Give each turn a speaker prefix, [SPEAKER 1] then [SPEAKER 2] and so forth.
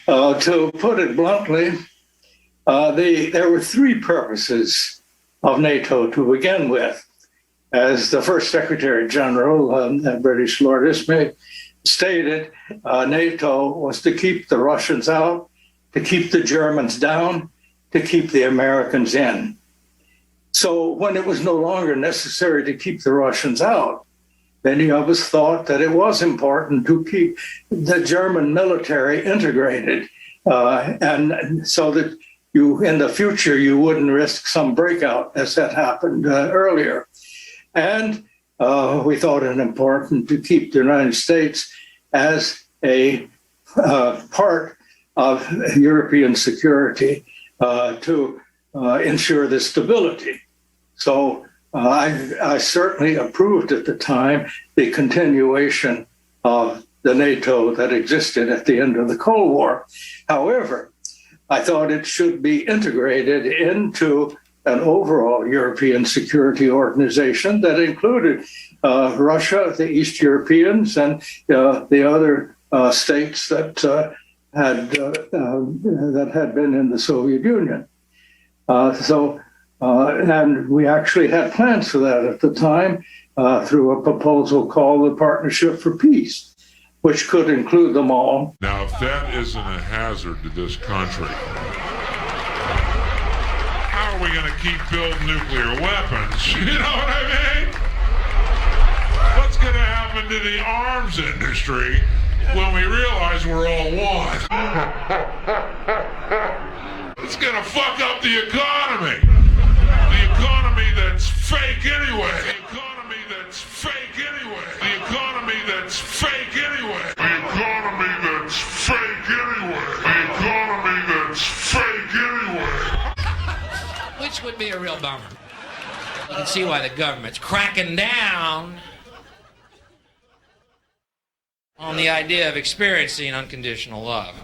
[SPEAKER 1] Well, to put it bluntly, there were three purposes of NATO to begin with. As the first Secretary General, British Lord Ismay, stated, NATO was to keep the Russians out, to keep the Germans down, to keep the Americans in. So when it was no longer necessary to keep the Russians out, many of us thought that it was important to keep the German military integrated, and so that in the future, you wouldn't risk some breakout as had happened earlier. And we thought it important to keep the United States as a part of European security to ensure the stability. So I certainly approved at the time the continuation of the NATO that existed at the end of the Cold War. However, I thought it should be integrated into an overall European security organization that included Russia, the East Europeans, and the other states that had been in the Soviet Union. And we actually had plans for that at the time through a proposal called the Partnership for Peace, which could include them all.
[SPEAKER 2] Now, if that isn't a hazard to this country, how are we going to keep building nuclear weapons? You know what I mean? What's going to happen to the arms industry when we realize we're all one? It's going to fuck up the economy. The economy that's fake anyway. The economy that's fake anyway. The economy that's fake anyway. The economy that's fake anyway. The economy that's fake anyway.
[SPEAKER 3] Which would be a real bummer. You can see why the government's cracking down on the idea of experiencing unconditional love.